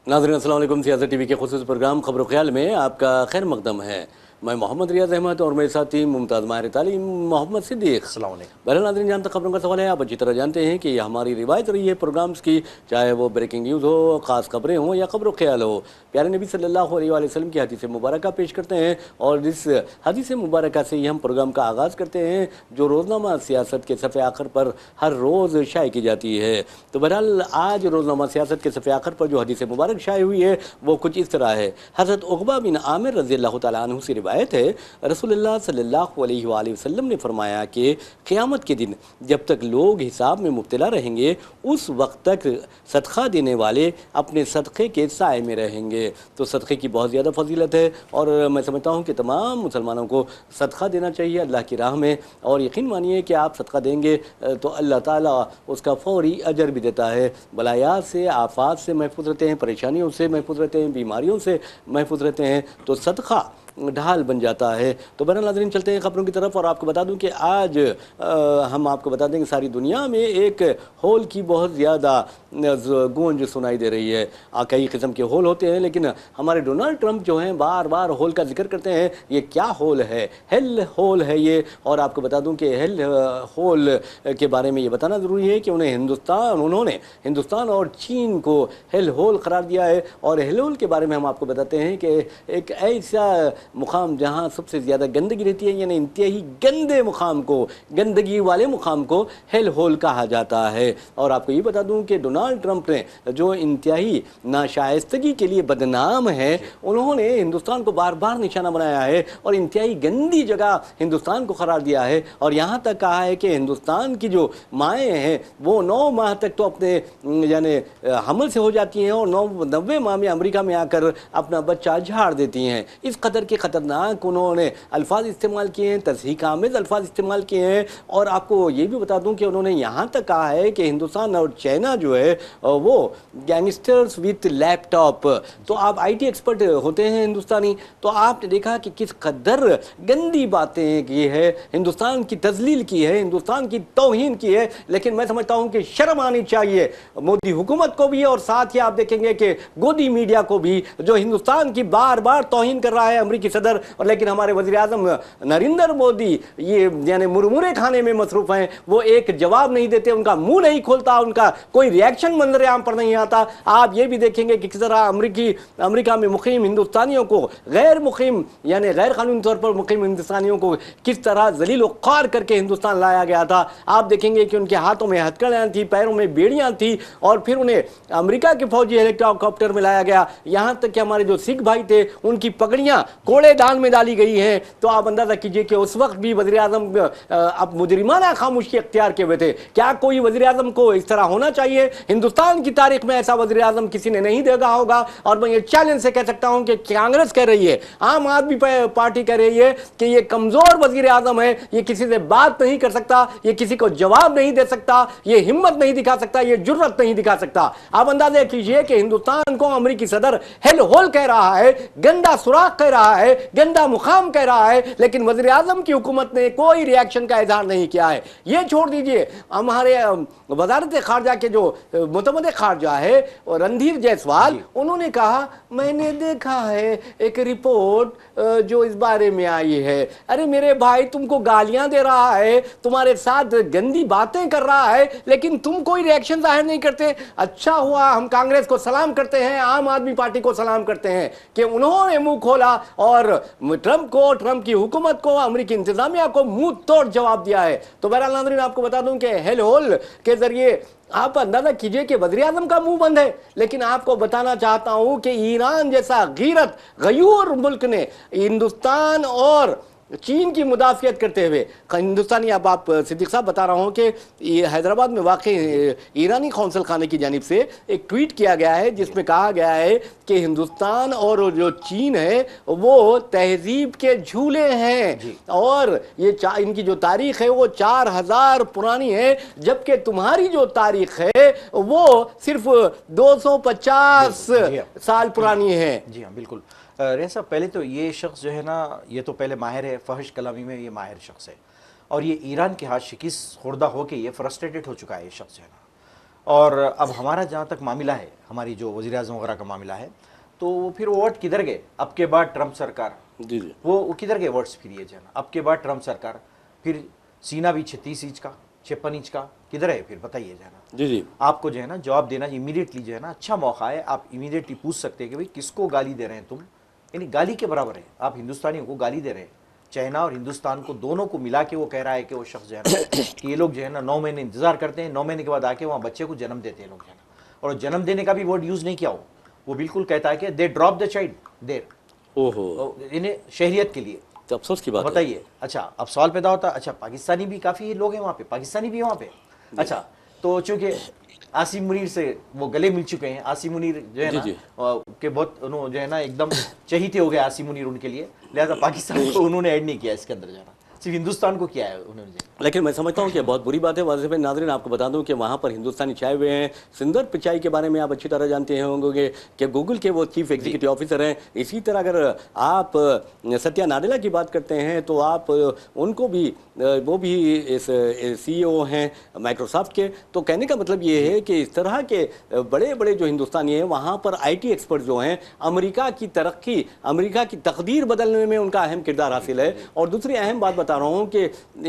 नाज़रीन अस्सलाम वालेकुम। सियासत टीवी के खुसूसी प्रोग्राम खबर ख्याल में आपका खैर मकदम है। मैं मोहम्मद रियाज अहमद और मेरे साथी मुमताज़ माहिर तालीम मोहम्मद सिद्दीक़। बहरहाल नाज़रीन, जहाँ तक खबरों का सवाल है, आप अच्छी तरह जानते हैं कि ये हमारी रिवायत रही है प्रोग्राम्स की, चाहे वो ब्रेकिंग न्यूज़ हो, ख़ास खबरें हों या खबर ख्याल हो। प्यारे नबी सल्लल्लाहु अलैहि वसल्लम की हदीस मुबारक पेश करते हैं और इस हदीस मुबारक से ही हम प्रोग्राम का आगाज़ करते हैं, जो रोज़नामा सियासत के सफ़े आखिर पर हर रोज़ शाये की जाती है। तो बहरहाल आज रोज़नामा सियासत के सफ़े आखिर पर जो हदीस मुबारक शाये हुई है वो कुछ इस तरह है। हज़रत उक़बा बिन आमिर रज़ी अल्लाह तआला अन्हु से रिवायत है, रसूलुल्लाह सल्लल्लाहु अलैहि वसल्लम ने फरमाया कि क़यामत के दिन जब तक लोग हिसाब में मुब्तला रहेंगे, उस वक्त तक सदका देने वाले अपने सदक़े के साए में रहेंगे। तो सदक़े की बहुत ज़्यादा फजीलत है और मैं समझता हूँ कि तमाम मुसलमानों को सदका देना चाहिए अल्लाह की राह में। और यकीन मानिए कि आप सदका देंगे तो अल्लाह ताला उसका फ़ौरी अजर भी देता है। बलायात से, आफात से महफूज रहते हैं, परेशानियों से महफूज रहते हैं, बीमारियों से महफूज रहते हैं। तो सदका ढाल बन जाता है। तो बहरहाल नाज़रीन, चलते हैं खबरों की तरफ और आपको बता दूं कि आज हम आपको बता दें कि सारी दुनिया में एक होल की बहुत ज़्यादा गूंज सुनाई दे रही है। कई किस्म के होल होते हैं, लेकिन हमारे डोनाल्ड ट्रंप जो हैं बार बार होल का जिक्र करते हैं। ये क्या होल है? हेल होल है ये। और आपको बता दूं कि हेल होल के बारे में ये बताना ज़रूरी है कि उन्होंने हिंदुस्तान और चीन को हेल होल करार दिया है। और हेल होल के बारे में हम आपको बताते हैं कि एक ऐसा मुकाम जहाँ सबसे ज़्यादा गंदगी रहती है, यानी इंतहाई गंदे मुकाम को, गंदगी वाले मुकाम को हेल होल कहा जाता है। और आपको ये बता दूं कि डोनाल्ड ट्रंप ने जो इंतहाई नाशाइस्तगी के लिए बदनाम है, उन्होंने हिंदुस्तान को बार बार निशाना बनाया है और इंतहाई गंदी जगह हिंदुस्तान को करार दिया है। और यहाँ तक कहा है कि हिंदुस्तान की जो माएँ हैं वो 9 माह तक तो अपने यानी हमल से हो जाती हैं और 90 माह में अमेरिका में आकर अपना बच्चा झाड़ देती हैं। इस कदर के ख़तरनाक उन्होंने अल्फाज इस्तेमाल किए हैं, तस्हीक-आमेज़ अल्फाज इस्तेमाल किए हैं। और आपको ये भी बता दूं कि उन्होंने यहाँ तक कहा है कि हिंदुस्तान और चाइना जो है वो गैंगस्टर्स विथ लैपटॉप। तो आप IT एक्सपर्ट होते हैं हिंदुस्तानी, तो आपने देखा कि किस कदर गंदी बातें की है, हिंदुस्तान की तज़लील की है, हिंदुस्तान की तौहीन की है। लेकिन मैं समझता हूँ कि शर्म आनी चाहिए मोदी हुकूमत को भी, और साथ ही आप देखेंगे कि गोदी मीडिया को भी, जो हिंदुस्तान की बार बार तौहीन कर रहा है अमरीकी सदर। और लेकिन हमारे वज़ीर आज़म नरेंद्र मोदी ये यानी मुरमुरे खाने में मसरूफ़ हैं, वो एक जवाब नहीं देते, उनका मुंह नहीं खोलता, उनका कोई रिएक्शन मंजर आम पर नहीं आता। आप ये भी देखेंगे कि किस तरह अमरीका में मुकीम हिंदुस्तानियों को, गैर मुकीम यानी गैर कानूनी तौर पर मुकीम हिंदुस्तानियों को किस तरह जलील ख़ार करके हिंदुस्तान लाया गया था। आप देखेंगे कि उनके हाथों में हथकड़ियाँ थी, पैरों में बेड़ियाँ थी, और फिर उन्हें अमरीका के फौजी हेलीकॉप्टर में लाया गया। यहाँ तक कि हमारे जो सिख भाई थे उनकी पगड़ियाँ कूड़ेदान में डाली गई हैं। तो आप अंदाजा कीजिए कि उस वक्त भी वज़ीर आज़म अब मुजरिमाना खामोशी अख्तियार किए हुए थे। क्या कोई वज़ीर आज़म को इस तरह होना चाहिए? हिंदुस्तान की तारीख में ऐसा वज़ीर आज़म किसी ने नहीं देखा होगा। और मैं ये चैलेंज से कह सकता हूं कि कांग्रेस कह रही है, आम आदमी पार्टी कह रही है कि ये कमजोर वज़ीर आज़म है, ये किसी से बात नहीं कर सकता, ये किसी को जवाब नहीं दे सकता, ये हिम्मत नहीं दिखा सकता, ये जुर्रत नहीं दिखा सकता। आप अंदाजा कीजिए कि हिंदुस्तान को अमरीकी सदर हेल होल कह रहा है, गंदा सुराख कह रहा है, गंदा मुकाम कह रहा है, लेकिन वज़ीर आज़म की हुकूमत ने कोई रिएक्शन का इजहार नहीं किया है। ये छोड़ दीजिए, हमारे वज़ारत ख़ारजा के जो मुतमद ख़ारजा है रणधीर जायसवाल, उन्होंने कहा मैंने देखा है एक रिपोर्ट जो इस बारे में आई है। अरे मेरे भाई, तुमको गालियां दे रहा है, तुम्हारे साथ गंदी बातें कर रहा है, लेकिन तुम कोई रिएक्शन जाहिर नहीं करते। अच्छा हुआ, हम कांग्रेस को सलाम करते हैं, आम आदमी पार्टी को सलाम करते हैं कि उन्होंने मुंह खोला और ट्रंप की हुकूमत को, अमेरिकी इंतजामिया को मुंह तोड़ जवाब दिया है। तो बहरहाल नाज़रीन, आपको बता दूं कि हेल होल के जरिए आप अंदाजा कीजिए कि वज़ीर आज़म का मुंह बंद है। लेकिन आपको बताना चाहता हूं कि ईरान जैसा गैरत गयूर मुल्क ने हिंदुस्तान और चीन की मुदाफ़ियत करते हुए, हिंदुस्तानी, अब आप सिद्दीक़ साहब बता रहा हूँ कि हैदराबाद में वाक़ई ईरानी कौंसल खाने की जानिब से एक ट्वीट किया गया है जिसमें कहा गया है कि हिंदुस्तान और जो चीन है वो तहजीब के झूले हैं और ये इनकी जो तारीख़ है वो 4000 पुरानी है, जबकि तुम्हारी जो तारीख़ है वो सिर्फ 250 साल पुरानी है। जी हाँ, बिल्कुल। रेहा साहब, पहले तो ये शख्स जो है ना, ये तो पहले माहिर है, फहश कलामी में ये माहिर शख्स है, और ये ईरान के हाथ शिकस्त खुर्दा होकर ये फ्रस्ट्रेटेड हो चुका है ये शख्स जो है ना। और अब हमारा जहाँ तक मामला है, हमारी जो वज़ीर आज़म वगैरह का मामला है, तो फिर वो वर्ड किधर गए अब के बाद ट्रंप सरकार? जी जी, वो किधर गए वर्ड्स फिर ये जो है ना, अब के बाद ट्रंप सरकार? फिर सीना भी 36 इंच का, 56 इंच का किधर है फिर, बताइए जो है ना। जी जी, आपको जो है ना जवाब देना इमीडिएटली जो है ना, अच्छा मौका है, आप इमीडिएटली पूछ सकते हैं कि भाई किसको गाली दे रहे हैं तुम, यानी गाली के बराबर है, आप हिंदुस्तानियों को गाली दे रहे हैं। चाइना और हिंदुस्तान को दोनों को मिला के वो कह रहा है कि वो शख्स जो है ना कि ये लोग जो है ना 9 महीने इंतजार करते हैं, 9 महीने के बाद आके वहाँ बच्चे को जन्म देते हैं लोग जो है ना। और जन्म देने का भी वर्ड यूज़ नहीं किया वो बिल्कुल कहता है कि दे ड्रॉप द चाइल्ड देर, ओहो, इन्हें शहरियत के लिए। तो अफसोस की बात है। बताइए, अच्छा अब सवाल पैदा होता है, अच्छा पाकिस्तानी भी काफ़ी लोग हैं वहाँ पे, पाकिस्तानी भी हैं वहाँ पे, अच्छा तो चूंकि आसिम मुनीर से वो गले मिल चुके हैं, आसिम मुनीर जो है ना के बहुत जो है ना एकदम चहीते हो गए आसिम मुनीर उनके लिए, लिहाजा पाकिस्तान को उन्होंने ऐड नहीं किया इसके अंदर जाना, सिर्फ हिंदुस्तान को किया है उन्होंने। लेकिन मैं समझता हूँ कि बहुत बुरी बात है। वाज़ेफ़ नाज़रीन, आपको बता दूं कि वहाँ पर हिंदुस्तानी छाए हुए हैं। सुंदर पिचाई के बारे में आप अच्छी तरह जानते होंगे कि गूगल के वो चीफ एग्जीक्यूटिव ऑफिसर हैं। इसी तरह अगर आप सत्या नाडेला की बात करते हैं तो आप उनको भी, वो भी इस CEO हैं माइक्रोसॉफ्ट के। तो कहने का मतलब ये है कि इस तरह के बड़े बड़े जो हिंदुस्तानी हैं वहाँ पर IT एक्सपर्ट जो हैं, अमेरिका की तरक्की, अमेरिका की तकदीर बदलने में उनका अहम किरदार हासिल है। और दूसरी अहम बात बता रहा हूँ कि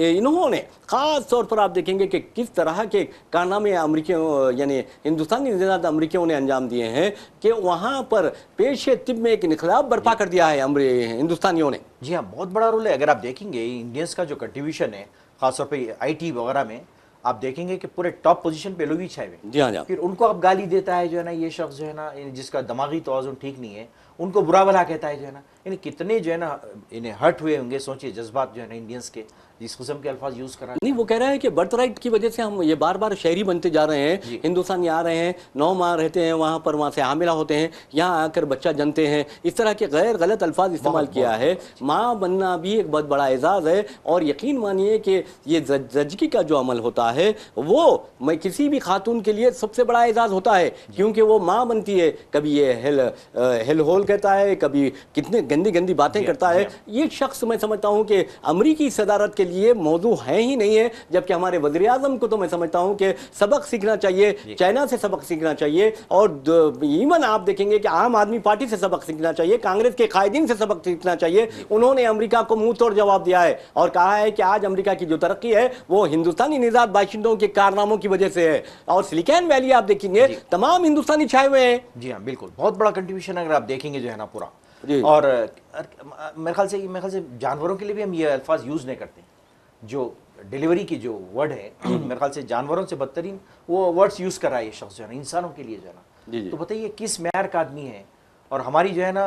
इन्होंने ख़ास तौर पर आप देखेंगे कि किस तरह के कारनामे अमेरिकियों यानी हिंदुस्तानी निज़ाद अमेरिकियों ने अंजाम दिए हैं कि वहाँ पर पेशे तिब में एक इनकलाब बर्पा कर दिया है हिंदुस्तानियों ने। जी हाँ, बहुत बड़ा रोल है। अगर आप देखेंगे इंडियंस का जो कंट्रीब्यूशन है खासतौर पे IT वगैरह में, आप देखेंगे कि पूरे टॉप पोजीशन पे लोग ही छाए हुए। जी हाँ, फिर उनको अब गाली देता है जो है ना ये शख्स जो है ना, जिसका दिमागी तवाज़ुन ठीक नहीं है, उनको बुरा भला कहता है जो है ना, यानी कितने जो है ना इन्हें हर्ट हुए होंगे, सोचिए जज्बात जो है ना इंडियंस के, जिस किस्म के अल्फाज यूज़ करा। नहीं, वो कह रहा है कि बर्थ राइट की वजह से हम ये बार बार शहरी बनते जा रहे हैं। हिंदुस्तानी आ रहे हैं, 9 माह रहते हैं वहाँ पर, वहाँ से हामिला होते हैं, यहाँ आकर बच्चा जनते हैं, इस तरह के गैर गलत अल्फाज इस्तेमाल किया है। माँ बनना भी एक बहुत बड़ा एजाज़ है। और यकीन मानिए कि ये जजगी का जो अमल होता है वो मैं किसी भी खातून के लिए सबसे बड़ा एजाज़ होता है, क्योंकि वो माँ बनती है। कभी ये हेल होल कहता है, कभी कितने गंदी गंदी बातें करता है। ये शख्स मैं समझता हूँ कि अमरीकी सदारत के लिए मौजू है ही नहीं है। जबकि हमारे वज़ीर आज़म को तो मैं समझता हूँ कि सबक सीखना चाहिए, चाइना से सबक सीखना चाहिए, और इवन आप देखेंगे कि आम आदमी पार्टी से सबक सीखना चाहिए, कांग्रेस के कायदीन से सबक सीखना चाहिए। उन्होंने अमेरिका को मुंह तोड़ जवाब दिया है और कहा है कि आज अमेरिका की जो तरक्की है वो हिंदुस्तानी निजात बाशिंदों के कारनामों की वजह से है। और सिलिकॉन वैली आप देखेंगे तमाम हिंदुस्तानी छाए हुए हैं। जी हाँ, बिल्कुल, बहुत बड़ा कंट्रीब्यूशन अगर आप देखेंगे जो है ना पूरा। और मेरे ख्याल से जानवरों के लिए भी हम ये अल्फाज यूज़ नहीं करते। जो डिलीवरी की जो वर्ड है मेरे ख्याल से जानवरों से बदतरीन वो वर्ड्स यूज़ कर रहा है ये शख्स जो है ना इंसानों के लिए जो है ना। तो बताइए किस मैर का आदमी है। और हमारी जो है ना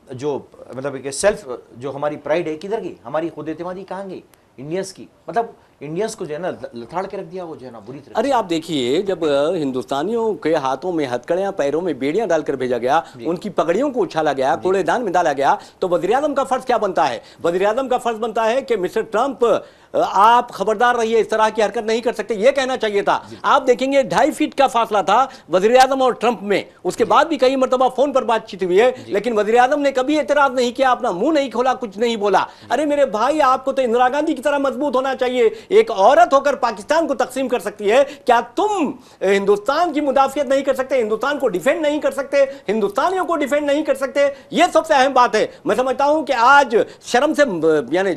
जो मतलब कि सेल्फ जो हमारी प्राइड है किधर गई, हमारी खुद एतमादी कहाँ गई इंडियंस की। मतलब इंडियंस को जो है ना लथाड़ के रख दिया वो जो है ना बुरी तरह। अरे आप देखिए, जब हिंदुस्तानियों के हाथों में हथकड़ियां, पैरों में बेड़ियां डालकर भेजा गया, उनकी पगड़ियों को उछाला गया, कूड़ेदान में डाला गया, तो वज़ीर आज़म का फर्ज क्या बनता है? वज़ीर आज़म का फर्ज बनता है कि मिस्टर ट्रंप आप खबरदार रहिए, इस तरह की हरकत नहीं कर सकते, ये कहना चाहिए था। आप देखेंगे 2.5 फीट का फासला था वज़ीर आज़म और ट्रंप में। उसके बाद भी कई मरतबा फोन पर बातचीत हुई है, लेकिन वज़ीर आज़म ने कभी एतराज नहीं किया, अपना मुंह नहीं खोला, कुछ नहीं बोला। अरे मेरे भाई, आपको तो इंदिरा गांधी की तरह मजबूत होना चाहिए। एक औरत होकर पाकिस्तान को तकसीम कर सकती है, क्या तुम हिंदुस्तान की मुदाफियत नहीं कर सकते, हिंदुस्तान को डिफेंड नहीं कर सकते, हिंदुस्तानियों को डिफेंड नहीं कर सकते? यह सबसे अहम बात है। मैं समझता हूं कि आज शर्म से यानी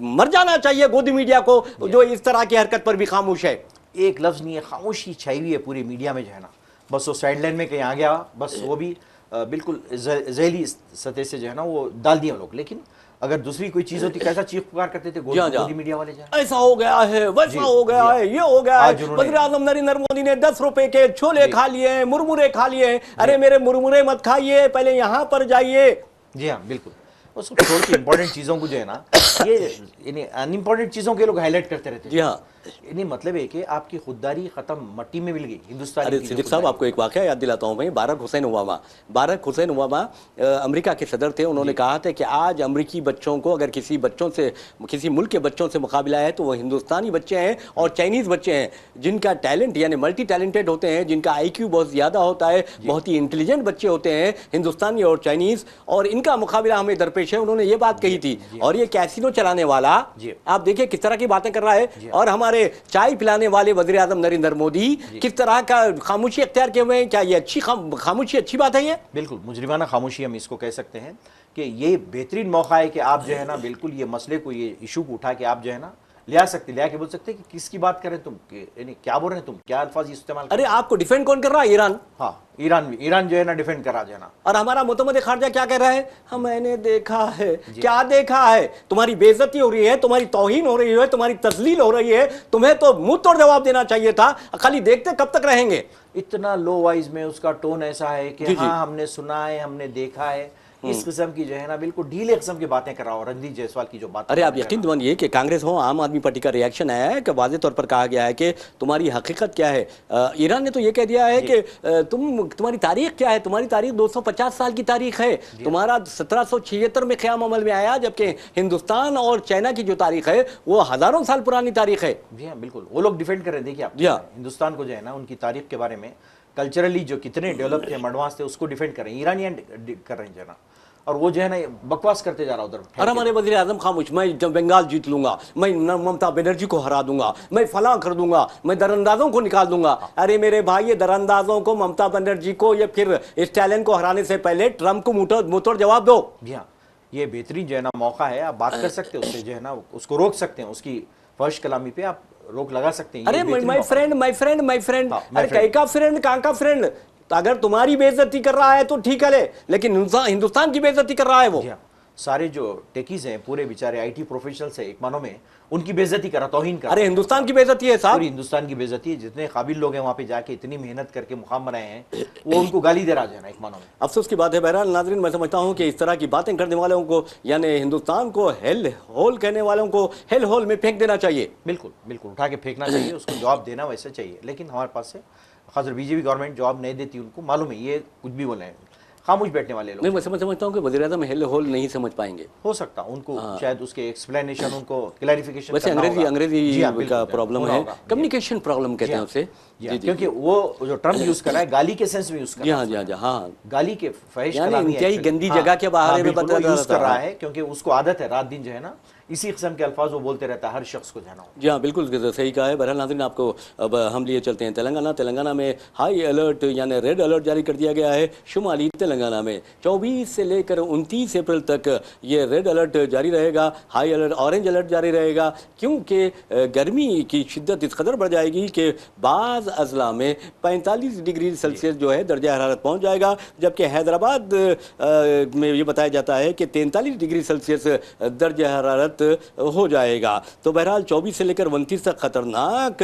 मर जाना चाहिए गोदी मीडिया को, जो इस तरह की हरकत पर भी खामोश है। एक लफ्ज नहीं है, खामोशी छाई हुई है पूरी मीडिया में जो है ना। बस वो साइडलाइन में कहीं आ गया, बस वो भी बिल्कुल जहली सतह से जो है ना वो डाल दिया लोग। लेकिन अगर दूसरी कोई चीज होती कैसा चीख पुकार करते थे गोदी मीडिया वाले, ऐसा हो गया है, वैसा हो गया है, ये हो गया है। वज़ीर आज़म नरेंद्र मोदी ने 10 रुपए के छोले खा लिए, मुरमुरे खा लिए। अरे मेरे मुरमुरे मत खाइए, पहले यहाँ पर जाइए। जी हाँ, बिल्कुल। उसको छोड़ के इंपॉर्टेंट चीजों को जो है ना, ये अनइम्पॉर्टेंट चीजों के लोग हाईलाइट करते रहते हैं। जी हाँ, यानी मतलब है कि आपकी खुददारी खत्म, मट्टी में मिल गई हिंदुस्तान अरे की जो सिद्दीक साहब, खुददारी। आपको एक वाकया याद दिलाता हूँ मैं। बारक हुसैन ओबामा अमेरिका के सदर थे। उन्होंने कहा था कि आज अमेरिकी बच्चों को अगर किसी मुल्क के बच्चों से मुकाबला है तो वो हिंदुस्तानी बच्चे हैं और चाइनीज़ बच्चे हैं, जिनका टैलेंट यानी मल्टी टैलेंटेड होते हैं, जिनका आईक्यू बहुत ज़्यादा होता है, बहुत ही इंटेलिजेंट बच्चे होते हैं हिंदुस्तानी और चाइनीज़, और इनका मुकाबला हमें दरपेश है। उन्होंने ये बात कही थी। और ये कैसीनो चलाने वाला, आप देखिए किस तरह की बातें कर रहा है, और हमारे चाय पिलाने वाले वज़ीर आज़म नरेंद्र मोदी किस तरह का खामोशी अख्तियार किए हुए हैं। क्या ये अच्छी खामोशी अच्छी बात है? ये बिल्कुल मुजरिमाना खामोशी हम इसको कह सकते हैं कि ये बेहतरीन मौका है कि आप जो है ना बिल्कुल ये मसले को, ये इशू को उठा के आप जो है ना लिया के बोल सकते हैं कि किसकी बात करें तुम, यानी क्या बोल रहे हैं तुम, क्या अल्फाज इस्तेमाल कर अरे आपको डिफेंड कौन कर रहा है? ईरान। हाँ, ईरान जो है ना डिफेंड करा जो है ना। और हमारा मुतमद खारजा क्या कह रहा है? हम मैंने देखा है। क्या देखा है? तुम्हारी बेइज्जती हो रही है, तुम्हारी तौहीन हो रही है, तुम्हारी तजलील हो रही है। तुम्हें तो मुंह तोड़ जवाब देना चाहिए था। खाली देखते कब तक रहेंगे? इतना लो वाइज में उसका टोन ऐसा है कि हाँ हमने सुना है, हमने देखा है, इस किस्म की जो है ना बिल्कुल ढीले किस्म की बातें कर रहा हूँ। रणदीप जायसवाल की जो बात, अरे आप यकीन मानिए कि कांग्रेस हो, आम आदमी पार्टी का रिएक्शन आया है कि वाज़े तौर पर कहा गया है कि तुम्हारी हकीकत क्या है। ईरान ने तो ये कह दिया है कि तुम्हारी तारीख क्या है? तुम्हारी तारीख 250 साल की तारीख है। तुम्हारा 1776 में क़याम अमल में आया, जबकि हिंदुस्तान और चाइना की जो तारीख है वो हज़ारों साल पुरानी तारीख है। जी हाँ, बिल्कुल वो लोग डिफेंड कर रहे हैं। देखिए आप हिंदुस्तान को जो है ना उनकी तारीख के बारे में कल्चरली जो कितने डेवलप थे, एडवांस थे, उसको डिफेंड कर रहे हैं। ईरानियन कर रहे हैं जो है ना, और वो जो है ना बकवास करते जा रहा उधर। और हमारे वज़ीर आज़म खामोश, मैं जब बंगाल जीत लूंगा, मैं ममता बनर्जी को हरा दूंगा, मैं फलां कर दूंगा, मैं दरअंदाजों को निकाल दूंगा। अरे मेरे भाई, ये दरअंदाजों को, ममता बनर्जी को, या फिर स्टालिन को हराने से पहले ट्रंप को मुंहतोड़ जवाब दो। जी हाँ, ये बेहतरीन जो है ना मौका है, आप बात कर सकते हैं उससे, जो है ना उसको रोक सकते हैं, उसकी फर्श कलामी पे आप रोक लगा सकते हैं। अरे माय फ्रेंड, अरे कहीं का फ्रेंड, कहाँ का फ्रेंड? तो अगर तुम्हारी बेइज्जती कर रहा है तो ठीक है, लेकिन हिंदुस्तान की बेइज्जती कर रहा है वो। सारे जो टेकीज हैं, पूरे बेचारे आईटी प्रोफेशनल्स हैं एक मानो में, उनकी बेइज्जती करा, तौहीन करा। अरे हिंदुस्तान की बेइज्जती है साहब, पूरी हिंदुस्तान की बेइज्जती है। जितने काबिल लोग हैं वहाँ पे जाके इतनी मेहनत करके मुकाम बनाए हैं, वो उनको गाली दे रहा है ना एक मानो में। अफसोस की बात है। बहरहाल नाज़रीन, मैं समझता हूँ कि इस तरह की बातें करने वालों को, यानी हिंदुस्तान को हेल होल कहने वालों को हेल होल में फेंक देना चाहिए। बिल्कुल बिल्कुल, उठा के फेंकना चाहिए, उसको जवाब देना वैसे चाहिए। लेकिन हमारे पास से खासकर बीजेपी गवर्नमेंट जवाब नहीं देती, उनको मालूम है ये कुछ भी बोले, खामोश बैठने वाले लोग। नहीं, मैं समझता हूँ कि वज़ीर आज़म हेल होल नहीं समझ पाएंगे। हो सकता उनको शायद उसके एक्सप्लेनेशन, उनको क्लैरिफिकेशन। वैसे अंग्रेजी का प्रॉब्लम है, कम्युनिकेशन प्रॉब्लम कहते हैं उसे, क्योंकि वो जो ट्रम्प यूज कर रहा है गाली के सेंस में यूज कर रहा है। हाँ, गाली के फहिश कलामी, इंतहाई गंदी जगह के बाहर में यूज कर रहा है, क्योंकि उसको आदत है रात दिन जो है ना इसी किस्म के अल्फाज वो बोलते रहता है हर शख्स को जाना। जी हाँ, बिल्कुल सही कहा है। बहरहाल नाज़रीन, आपको अब हम लिए चलते हैं तेलंगाना में हाई अलर्ट यानी रेड अलर्ट जारी कर दिया गया है। शुमाली तेलंगाना में 24 से लेकर 29 अप्रैल तक ये रेड अलर्ट जारी रहेगा, हाई अलर्ट, ऑरेंज अलर्ट जारी रहेगा, क्योंकि गर्मी की शिद्दत इस कदर बढ़ जाएगी कि बाज़ अजला में 45 डिग्री सेल्सियस जो है दर्जा हरारत पहुँच जाएगा, जबकि हैदराबाद में ये बताया जाता है कि 43 डिग्री सेल्सियस दर्जा हरारत हो जाएगा। तो बहरहाल 24 से लेकर 29 तक खतरनाक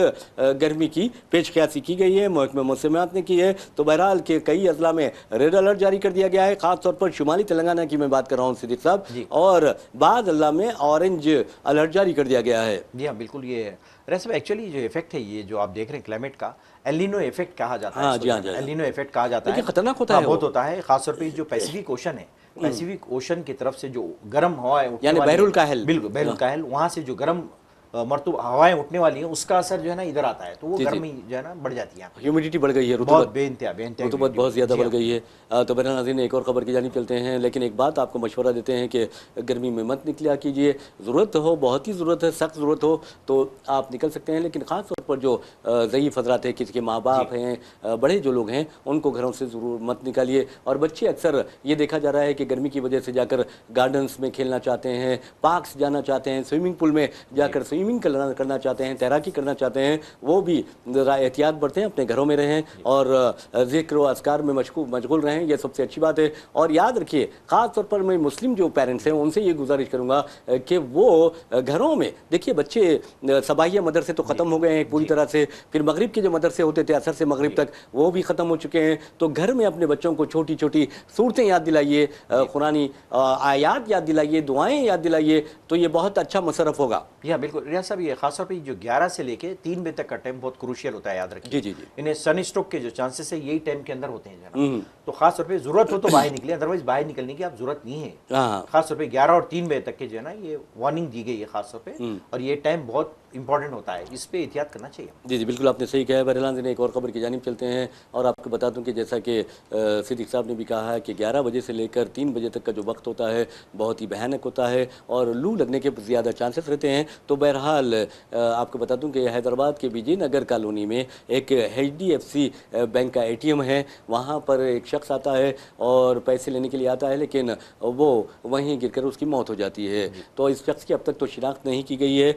गर्मी की पेशकशी की गई है, महकमा मौसमियात ने की है। तो बहरहाल के कई अजला में रेड अलर्ट जारी कर दिया गया है, खासतौर पर शुमाली तेलंगाना की मैं बात कर रहा हूँ सिद्दीक साहब, और बाद अजला में ऑरेंज अलर्ट जारी कर दिया गया है। जी हाँ, बिल्कुल। ये रैसे एक्चुअली जो इफेक्ट है, ये जो आप देख रहे हैं क्लाइमेट का, एलिनो इफेक्ट कहा जाता है। जी हाँ, एलिनो इफेक्ट कहा जाता है, खतरनाक होता है, बहुत होता है, खासतौर पर जो पैसिफिक ओशन है, पैसिफिक ओशन की तरफ से जो गर्म हवाएं, यानी बहरुल काहिल, बिल्कुल बहरुल काहिल, वहां से जो गर्म मरतूब हवाएं उठने वाली हैं, उसका असर जो है ना इधर आता है, तो वो गर्मी जो है ना बढ़ जाती है, ह्यूमिडिटी बढ़ गई है, रुतूबत बहुत ज़्यादा बढ़ गई है। तो बहरहाल नाज़रीन, एक और खबर की जानिब चलते हैं, लेकिन एक बात आपको मशवरा देते हैं कि गर्मी में मत निकला कीजिए। ज़रूरत हो, बहुत ही ज़रूरत है, सख्त ज़रूरत हो तो आप निकल सकते हैं, लेकिन ख़ास तौर पर जो ज़ईफ़ हज़रात हैं, किसी के माँ बाप हैं, बड़े जो लोग हैं, उनको घरों से ज़रूर मत निकालिए। और बच्चे अक्सर ये देखा जा रहा है कि गर्मी की वजह से जाकर गार्डन्स में खेलना चाहते हैं, पार्क्स जाना चाहते हैं, स्विमिंग पूल में जाकर स्विमिंग करना चाहते हैं, तैराकी करना चाहते हैं, वो भी ज़रा एहतियात बरतें, अपने घरों में रहें और ज़िक्र व अस्कार में मशगूल रहें, ये सबसे अच्छी बात है। और याद रखिए, ख़ास तौर पर मैं मुस्लिम जो पेरेंट्स हैं उनसे ये गुजारिश करूँगा कि वो घरों में, देखिए बच्चे सबाहिया मदरसे तो ख़त्म हो गए हैं पूरी तरह से, फिर मगरिब के जो मदरसे होते थे असर से मगरिब तक, वो भी ख़त्म हो चुके हैं। तो घर में अपने बच्चों को छोटी छोटी सूरतें याद दिलाइए, कुरानी आयात याद दिलाइए, दुआएँ याद दिलाइए, तो ये बहुत अच्छा मुशर्रफ होगा। या बिल्कुल, रियाज साहब ये खासतौर पे जो 11 से लेके 3 बजे तक का टाइम बहुत क्रूशियल होता है, याद रखिए। जी जी जी। इन्हें सन स्ट्रोक के जो चांसेस है यही टाइम के अंदर होते हैं जनाब। तो खासतौर पे जरूरत हो तो बाहर निकले, अदरवाइज बाहर निकलने की आप जरूरत नहीं है। खासतौर पे 11 और 3 बजे तक के जो है ना ये वार्निंग दी गई है खासतौर पे, और ये टाइम बहुत इंपॉर्टेंट होता है, इस पे एहतियात करना चाहिए। जी जी बिल्कुल आपने सही कहा है। बहरहाल एक और खबर की जानिब चलते हैं और आपको बता दूं कि जैसा कि सिद्दीक साहब ने भी कहा है कि 11 बजे से लेकर 3 बजे तक का जो वक्त होता है बहुत ही भयानक होता है और लू लगने के ज़्यादा चांसेस रहते हैं। तो बहरहाल आपको बता दूं कि हैदराबाद के विजयनगर कॉलोनी में एक HDFC बैंक का ATM है, वहाँ पर एक शख्स आता है और पैसे लेने के लिए आता है, लेकिन वो वहीं गिरकर उसकी मौत हो जाती है। तो इस शख्स की अब तक तो शिनाख्त नहीं की गई है।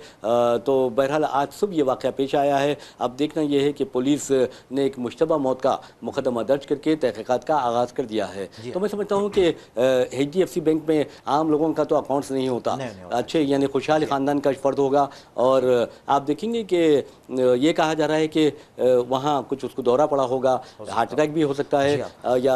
तो बहरहाल आज सुबह ये वाक़या पेश आया है। अब देखना यह है कि पुलिस ने एक मुश्तबा मौत का मुकदमा दर्ज करके तहकीकात का आगाज़ कर दिया है। तो मैं समझता हूँ कि HDFC बैंक में आम लोगों का तो अकाउंट्स नहीं होता, अच्छे यानी खुशहाल ख़ानदान का फ़र्द होगा। और आप देखेंगे कि ये कहा जा रहा है कि वहाँ कुछ उसको दौरा पड़ा होगा, हार्ट अटैक भी हो सकता है या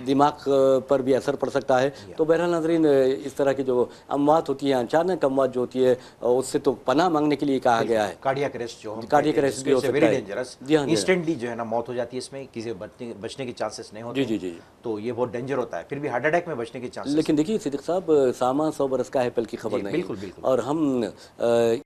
दिमाग पर भी असर पड़ सकता है। तो बहरहाल नाज़रीन इस तरह की जो अमवात होती है, अचानक अमवात जो होती है, उससे तो पनाह मांगने के लिए कहा गया है। कार्डियक अरेस्ट जो कार्डियक अरेस्ट भी हो सकता है, डेंजरस, इंस्टेंटली जो है ना मौत हो जाती है, इसमें किसी बचने के चांसेस नहीं होते। जी जी जी। तो ये बहुत डेंजर होता है, फिर भी हार्ट अटैक में बचने के चांसेस। लेकिन देखिए सिद्दीक साहब, सामा 100 बरस का है, पल की खबर नहीं। बिल्कुल बिल्कुल। और हम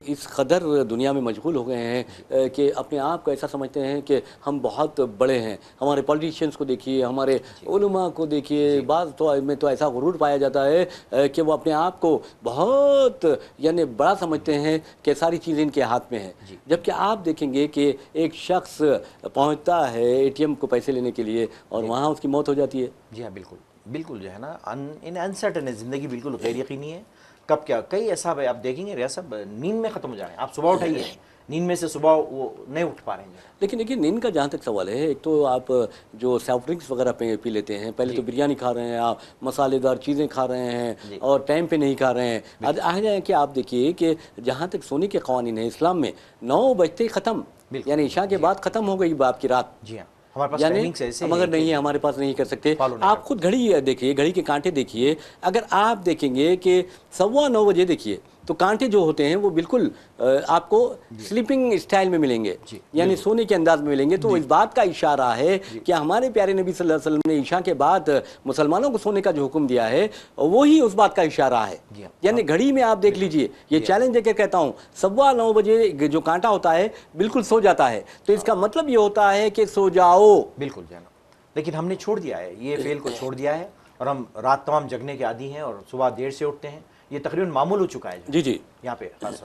इस कदर दुनिया में मशगूल हो गए हैं कि अपने आप को ऐसा समझते हैं कि हम बहुत बड़े हैं। हमारे पॉलिटिशियंस को देखिए, हमारे उलमा को देखिए, बात तो में तो ऐसा गुरूर पाया जाता है कि वो अपने आप को बहुत यानी बड़ा समझते हैं कि सारी चीज़ें इनके हाथ में है। जबकि आप देखेंगे कि एक शख्स पहुंचता है ATM को पैसे लेने के लिए और वहाँ उसकी मौत हो जाती है। जी हाँ बिल्कुल बिल्कुल, जो है ना इन अनसर्टन है ज़िंदगी, बिल्कुल गैर यकीनी है कब क्या। कई ऐसा है आप देखेंगे रियाज साहब, नींद में ख़त्म हो जाए, आप सुबह उठाइए नींद में से, सुबह वो नहीं उठ पा रहे हैं। लेकिन देखिए नींद का जहाँ तक सवाल है, एक तो आप जो सॉफ्ट ड्रिंक्स वगैरह पी लेते हैं, पहले तो बिरयानी खा रहे हैं आप, मसालेदार चीज़ें खा रहे हैं और टाइम पे नहीं खा रहे हैं। आज आ जाए कि आप देखिए कि जहाँ तक सोने के क़वानीन है इस्लाम में 9 बजते ही ख़त्म, यानी ईशा के बाद ख़त्म हो गई आपकी रात। जी हाँ, हमारे पास टाइमिंग्स ऐसे मगर नहीं है, हमारे पास नहीं कर सकते। आप खुद घड़ी देखिए, घड़ी के कांटे देखिए, अगर आप देखेंगे कि 9:15 बजे देखिए तो कांटे जो होते हैं वो बिल्कुल आपको स्लीपिंग स्टाइल में मिलेंगे, यानी सोने के अंदाज में मिलेंगे। तो इस बात का इशारा है कि हमारे प्यारे नबी सल्लल्लाहु अलैहि वसल्लम ने ईशा के बाद मुसलमानों को सोने का जो हुक्म दिया है वो ही उस बात का इशारा है। यानी घड़ी में आप देख लीजिए, ये चैलेंज देकर कहता हूँ, 9:15 बजे जो कांटा होता है बिल्कुल सो जाता है। तो इसका मतलब ये होता है कि सो जाओ, बिल्कुल जाना। लेकिन हमने छोड़ दिया है, ये फेल को छोड़ दिया है और हम रात तमाम जगने के आदी हैं और सुबह देर से उठते हैं। ये तकरीबन मामूल हो चुका है जी जी यहाँ पे खास।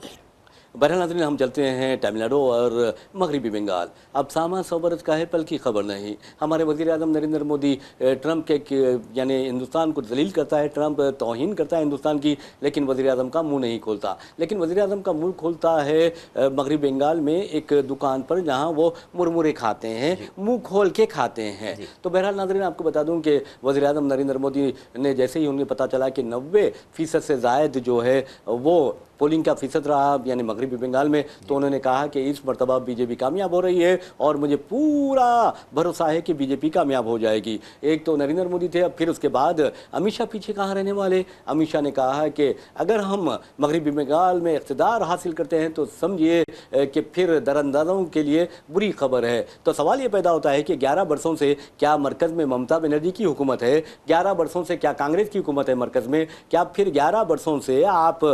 बहरहाल नाज़रीन हम चलते हैं तमिलनाडु और मगरबी बंगाल। अब सामा 100 बरस का है, पल की खबर नहीं। हमारे वज़ीर आज़म नरेंद्र मोदी ट्रंप के यानी हिंदुस्तान को जलील करता है, ट्रंप तौहीन करता है हिंदुस्तान की, लेकिन वज़ीर आज़म का मुंह नहीं खोलता। लेकिन वज़ीर आज़म का मुंह खोलता है मगरबी बंगाल में एक दुकान पर जहाँ वो मुरमुरे खाते हैं, मुँह खोल के खाते हैं। तो बहरहाल नाज़रीन आपको बता दूँ कि वज़ीर आज़म नरेंद्र मोदी ने जैसे ही उन्हें पता चला कि 90% से ज़ायद जो है वो पोलिंग का फ़ीसद रहा यानी मगरबी बंगाल में, तो उन्होंने कहा कि इस मरतबा बीजेपी कामयाब हो रही है और मुझे पूरा भरोसा है कि बीजेपी कामयाब हो जाएगी। एक तो नरेंद्र मोदी थे, अब फिर उसके बाद अमित शाह पीछे कहाँ रहने वाले। अमित शाह ने कहा है कि अगर हम मगरबी बंगाल में इक़्तिदार हासिल करते हैं तो समझिए कि फिर दरअंदाज़ों के लिए बुरी खबर है। तो सवाल ये पैदा होता है कि 11 बरसों से क्या मरकज़ में ममता बनर्जी की हुकूमत है, 11 बरसों से क्या कांग्रेस की हुकूमत है मरकज़ में, क्या फिर 11 बरसों से आप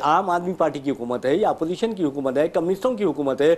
आम आदमी पार्टी की हुकूमत है या अपोजिशन की हुकूमत है, कम्युनिस्टों की हुकूमत है,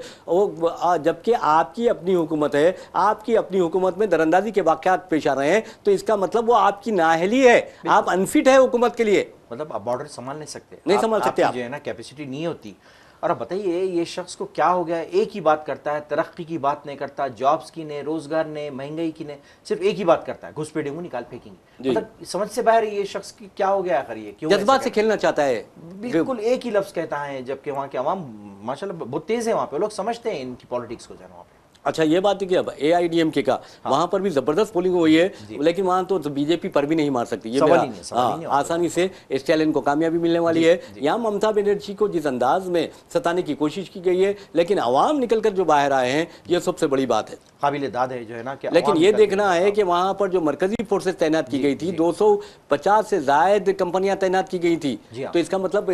जबकि आपकी अपनी हुकूमत है। आपकी अपनी हुकूमत में दरअंदाजी के वाक़यात पेश आ रहे हैं, तो इसका मतलब वो आपकी नाअहली है, आप अनफिट है हुकूमत के लिए। मतलब आप बॉर्डर संभाल नहीं सकते, नहीं संभाल सकते आप, जो है ना कैपेसिटी नहीं होती। और अब बताइए ये शख्स को क्या हो गया, एक ही बात करता है, तरक्की की बात नहीं करता, जॉब्स की नहीं, रोजगार नहीं, महंगाई की नहीं, सिर्फ एक ही बात करता है, घुसपैठियों निकाल फेंकेंगे। मतलब समझ से बाहर ये शख्स की क्या हो गया आखिर, ये क्यों जज्बात से खेलना चाहता है, बिल्कुल एक ही लफ्ज कहता है, जबकि वहाँ के अवाम माशाल्लाह बहुत तेज है, वहाँ पे लोग समझते हैं इनकी पॉलिटिक्स को, जाना वहाँ पे। अच्छा, ये बात है कि अब AIDMK का वहां पर भी जबरदस्त पोलिंग हुई है, लेकिन वहां तो बीजेपी पर भी नहीं मार सकती, ये सवाल ही नहीं, सवाल ही नहीं होता। आसानी से स्टैलिन को कामयाबी मिलने वाली है। यहाँ ममता बनर्जी को जिस अंदाज में सताने की कोशिश की गई है, लेकिन अवाम निकलकर जो बाहर आए हैं, ये सबसे बड़ी बात है, काबिल दाद है जो है ना कि लेकिन अवाम ये निकल के देखना है कि वहां पर जो मरकजी फोर्सेस तैनात की गई थी, 250 से जायद कंपनियां तैनात की गई थी, जी हाँ। तो इसका मतलब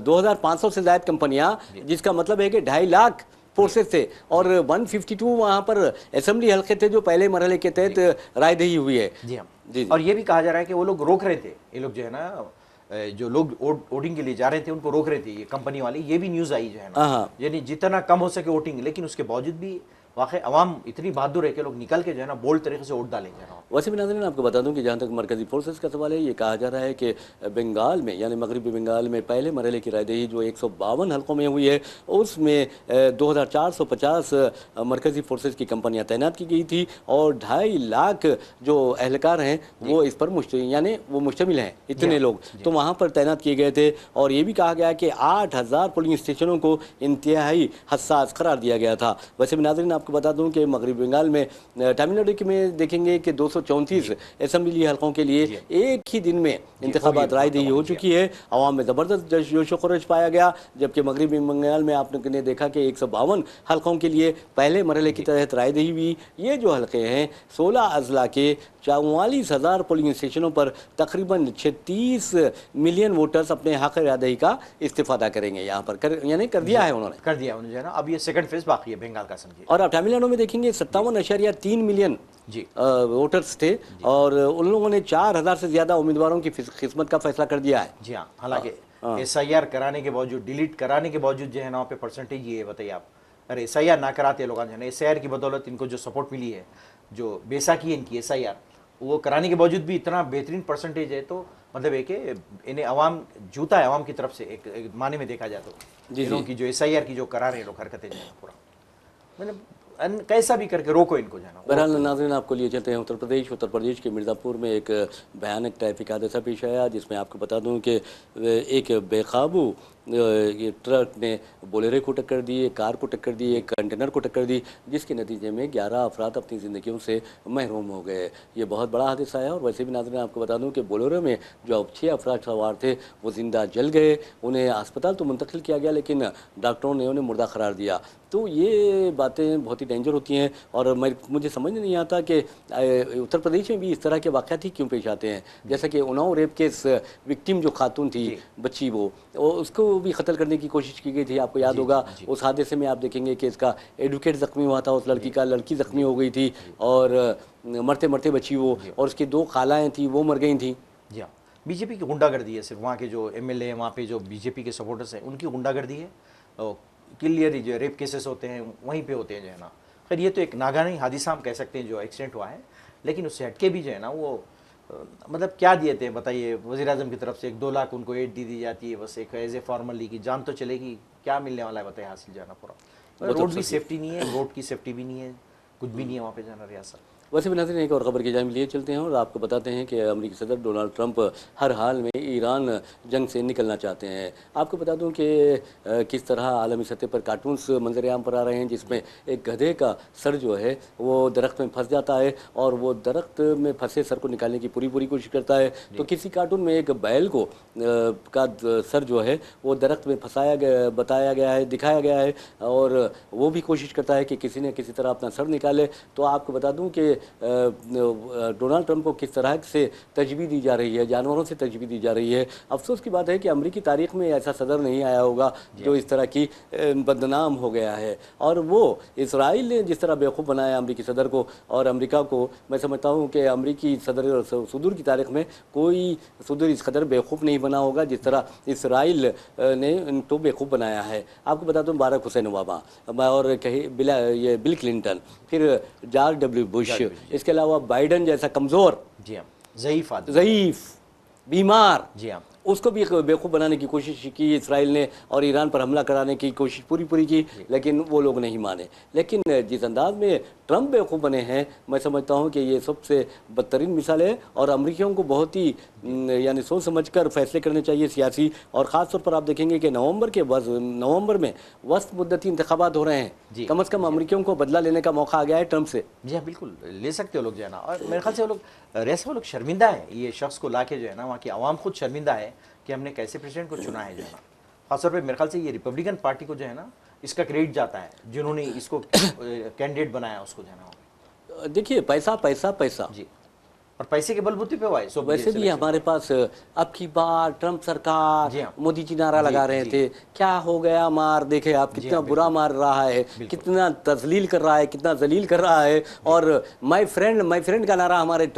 2500 से जायद कंपनियां, जिसका मतलब है कि 2.5 लाख फोर्सेस थे, और 152 वहां पर असेंबली हल्के थे जो पहले मरहले के तहत रायदही हुई है। जी हाँ। जी। और ये भी कहा जा रहा है कि वो लोग रोक रहे थे, ये लोग जो है ना जो लोग वोटिंग के लिए जा रहे थे उनको रोक रहे थे ये कंपनी वाले, ये भी न्यूज़ आई जो है ना, यानी जितना कम हो सके वोटिंग, लेकिन उसके बावजूद भी वाकई अवाम इतनी बहादुर है कि लोग निकल के जो है ना बोल्ड तरीके से वोट डालेंगे। वैसे भी नाज़रीन आपको बता दूं कि जहां तक मरकजी फोर्सेस का सवाल है, ये कहा जा रहा है कि बंगाल में यानी मगरबी बंगाल में पहले मरहले की रायदही जो 152 हल्कों में हुई है, उसमें 2450 मरकजी फोर्सेस की कंपनियां तैनात की गई थी, और 2.5 लाख जो एहलकार हैं वो इस पर यानी वो मुश्तमिल हैं, इतने लोग तो वहाँ पर तैनात किए गए थे। और ये भी कहा गया कि 8000 पोलिंग स्टेशनों को इंतहाई हसास करार दिया गया था। वैसे भी नाज़रीन आपको बता दूं कि मगरबी बंगाल में तमिलनाडु में देखेंगे कि 234 असेंबली हल्कों के लिए एक ही दिन में इंतखाबात रायदही हो चुकी है। अवाम में ज़बरदस्त जोश व खरोश पाया गया, जबकि मगरबी बंगाल में आपने देखा कि 152 हल्कों के लिए पहले मरहले की तहत रायदही हुई। ये जो हल्के हैं 16 अजला के 44,000 पोलिंग स्टेशनों पर तकरीबन 36 मिलियन वोटर्स अपने हक रायदही का इस्तेफादा करेंगे। यहाँ पर यानी कर दिया है उन्होंने, कर दिया उन्होंने, ना अब ये सेकंड फेज बाकी है बंगाल का समझिए। और अब तमिलनाडु में देखेंगे 57.3 मिलियन जी वोटर्स थे, और उन लोगों ने 4000 से ज्यादा उम्मीदवारों की किस्मत का फैसला कर दिया है। जी हाँ, हालांकि SIR कराने के बावजूद, डिलीट कराने के बावजूद जो है ना वहाँ पे परसेंटेज ये है, बताइए आप, अरे SIR ना कराते लोग जो है ना, SIR की बदौलत इनको जो सपोर्ट मिली है, जो बेसाखी है इनकी SIR, वो कराने के बावजूद भी इतना बेहतरीन परसेंटेज है, तो मतलब है कि इन्हें अवाम जूता है अवाम की तरफ से, एक माने में देखा जाए तो इन लोगों की जो SIR की जो करा रहे हैं लोग हरकतें जो है पूरा, मैंने कैसा भी करके रोको इनको जाना। बहरहाल नाज़रीन आपको लिए चलते हैं उत्तर प्रदेश के मिर्ज़ापुर में एक भयानक ट्रैफिक हादसा पेश आया, जिसमें आपको बता दूं कि एक बेकाबू ये ट्रक ने बोलेरो को टक्कर दी, एक कार को टक्कर दी, एक कंटेनर को टक्कर दी, जिसके नतीजे में 11 अफराद अपनी ज़िंदगियों से महरूम हो गए। ये बहुत बड़ा हादसा है। और वैसे भी नाज़रीन आपको बता दूं कि बोलेरो में जो 6 अफराद सवार थे वो जिंदा जल गए, उन्हें अस्पताल तो मुंतकिल किया गया, लेकिन डॉक्टरों ने उन्हें मुर्दा करार दिया। तो ये बातें बहुत ही डेंजर होती हैं, और मुझे समझ नहीं आता कि उत्तर प्रदेश में भी इस तरह के वाक़यात ही क्यों पेश आते हैं। जैसा कि उन्नाव रेप केस विक्टिम जो खातून थी बच्ची, वो उसको भी कत्ल करने की कोशिश की गई थी, आपको याद होगा। उस हादसे में आप देखेंगे कि इसका एडवोकेट ज़ख्मी हुआ था, उस लड़की का, लड़की ज़ख्मी हो गई थी, और मरते मरते बची वो, और उसकी 2 खालाएँ थी वो मर गई थी। जी हाँ, बीजेपी की गुंडागर्दी है, सिर्फ वहाँ के जो MLA हैं, वहाँ पे जो बीजेपी के सपोर्टर्स हैं उनकी गुंडागर्दी है। क्लियर जो रेप केसेस होते हैं वहीं पे होते हैं जो है ना। खैर ये तो एक नागानी हादिसा हम कह सकते हैं जो एक्सीडेंट हुआ है, लेकिन उससे हटके भी जो है ना वो मतलब क्या दिए थे बताइए, वज़ीर आज़म की तरफ से 1-2 लाख उनको एड दी जाती है, बस एक एज ए फॉर्मली की जान तो चलेगी, क्या मिलने वाला है बताइए हासिल जाना पूरा। रोड भी सेफ्टी नहीं है, रोड की सेफ्टी भी नहीं है, कुछ भी नहीं है वहाँ पे जाना रियासत। वैसे भी नाज़रीन एक और ख़बर की जानिब लिए चलते हैं, और आपको बताते हैं कि अमेरिकी सदर डोनाल्ड ट्रंप हर हाल में ईरान जंग से निकलना चाहते हैं। आपको बता दूं कि किस तरह आलमी सतह पर कार्टून्स मंजर आम पर आ रहे हैं, जिसमें एक गधे का सर जो है वो दरख्त में फंस जाता है, और वो दरख्त में फंसे सर को निकालने की पूरी कोशिश करता है। तो किसी कार्टून में एक बैल को का सर जो है वो दरख्त में फंसाया गया, बताया गया है, दिखाया गया है, और वो भी कोशिश करता है कि किसी न किसी तरह अपना सर निकाले। तो आपको बता दूं कि डोनाल्ड ट्रंप को किस तरह से तजवीज़ दी जा रही है, जानवरों से तजवीज़ दी जा रही है। अफसोस की बात है कि अमेरिकी तारीख में ऐसा सदर नहीं आया होगा जो इस तरह की बदनाम हो गया है। और वो इसराइल ने जिस तरह बेवकूफ़ बनाया अमेरिकी सदर को और अमेरिका को, मैं समझता हूँ कि अमेरिकी सदर सुदूर की तारीख में कोई सुदूर इस कदर बेवकूफ़ नहीं बना होगा जिस तरह इसराइल ने इनको बेवकूफ़ बनाया है। आपको बता दूँ बाराक हुसैन ओबामा और ये बिल क्लिंटन, फिर जॉर्ज W. बुश, इसके अलावा बाइडन जैसा कमज़ोर, जी हाँ, ज़ईफ़ बीमार, जी हाँ, उसको भी एक बेवकूफ़ बनाने की कोशिश की इसराइल ने और ईरान पर हमला कराने की कोशिश पूरी की, लेकिन वो लोग नहीं माने। लेकिन जिस अंदाज में ट्रंप बेवकूफ़ बने हैं, मैं समझता हूँ कि ये सबसे बदतरीन मिसाल है और अमरीकियों को बहुत ही यानी सोच समझकर फैसले करने चाहिए सियासी। और ख़ास तौर पर आप देखेंगे कि नवंबर में वस्त मुद्दती इंतखाबात हो रहे हैं। कम से कम अमरीकियों को बदला लेने का मौका आ गया है ट्रंप से। जी हाँ, बिल्कुल ले सकते हो लोग जो है ना। और मेरे ख्याल से वो लोग शर्मिंदा है, ये शख्स को लाके जो है ना, वहाँ की आवाम खुद शर्मिंदा है कि हमने कैसे प्रेसिडेंट को चुना है जो है ना। खासतौर पर मेरे ख्याल से ये रिपब्लिकन पार्टी को जो है ना इसका क्रेडिट जाता है, जिन्होंने इसको कैंडिडेट बनाया उसको जो है ना। देखिए, पैसा पैसा पैसा जी, और पैसे के बलबूते पे हुआ है। वैसे भी हमारे पास अब की बार ट्रंप सरकार, मोदी जी नारा लगा रहे थे, क्या हो गया मार, देखे आप कितना बुरा मार रहा है, कितना तजलील कर रहा है, कितना जलील कर रहा है। और माय फ्रेंड का नारा हमारे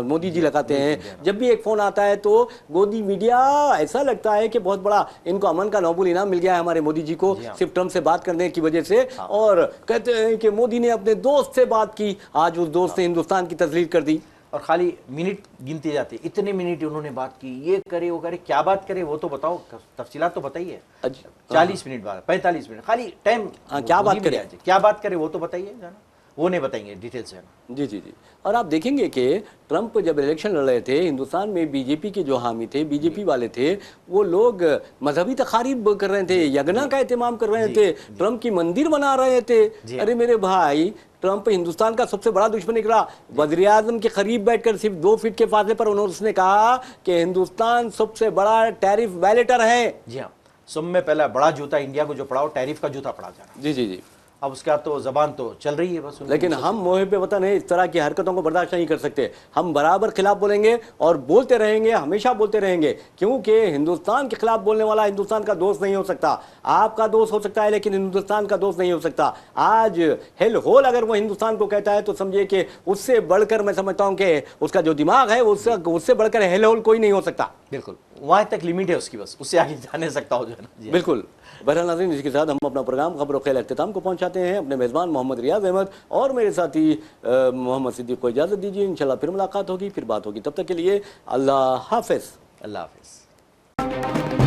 मोदी जी लगाते हैं। जब भी एक फ़ोन आता है तो गोदी मीडिया ऐसा लगता है कि बहुत बड़ा इनको अमन का नोबेल इनाम मिल गया है हमारे मोदी जी को, सिर्फ ट्रंप से बात करने की वजह से। और कहते हैं कि मोदी ने अपने दोस्त से बात की, आज उस दोस्त ने हिंदुस्तान की तस्लील कर दी। और खाली मिनट गिनते जाते, इतने मिनट उन्होंने बात की, ये करे वो करे, क्या बात करे वो तो बताओ, तफसीलात तो बताइए। 40 मिनट बाद 45 मिनट खाली टाइम, क्या बात करे वो तो बताइए जाना, वो नहीं बताएंगे डिटेल से। जी। और आप देखेंगे कि ट्रंप जब इलेक्शन लड़ रहे थे, हिंदुस्तान में बीजेपी के जो हामी थे, बीजेपी वाले थे, वो लोग मजहबी तकारीब कर रहे थे, यज्ञ का एहतमाम कर रहे थे, ट्रंप की मंदिर बना रहे थे। अरे मेरे भाई, ट्रंप हिंदुस्तान का सबसे बड़ा दुश्मन निकला। वज़ीर आज़म के करीब बैठकर सिर्फ 2 फीट के फासले पर उसने कहा कि हिंदुस्तान सबसे बड़ा टैरिफ वायलेटर है। जी हाँ, सब में पहला बड़ा जूता इंडिया को जो पड़ा, टैरिफ का जूता पड़ा जा रहा। जी। अब उसका तो जबान तो चल रही है बस। लेकिन हम मोहिब वतन है, इस तरह की हरकतों को बर्दाश्त नहीं कर सकते। हम बराबर खिलाफ बोलेंगे और बोलते रहेंगे, हमेशा बोलते रहेंगे, क्योंकि हिंदुस्तान के खिलाफ बोलने वाला हिंदुस्तान का दोस्त नहीं हो सकता। आपका दोस्त हो सकता है लेकिन हिंदुस्तान का दोस्त नहीं हो सकता। आज हेल होल अगर वो हिंदुस्तान को कहता है तो समझिए कि उससे बढ़कर, मैं समझता हूँ कि उसका जो दिमाग है उससे बढ़कर हेल होल कोई नहीं हो सकता। बिल्कुल, वहाँ तक लिमिट है उसकी, बस उससे आगे जा नहीं सकता हो जो है ना। बिल्कुल। बहरहाल नाज़रीन, इसके साथ हम अपना प्रोग्राम खबरों ख़ैर अख्ताम को पहुंचाते हैं। अपने मेज़बान मोहम्मद रियाज अहमद और मेरे साथी मोहम्मद सिद्दीक़ को इजाज़त दीजिए। इंशाल्लाह फिर मुलाकात होगी, फिर बात होगी। तब तक के लिए अल्लाह हाफ़िज़। अल्लाह हाफ़िज़।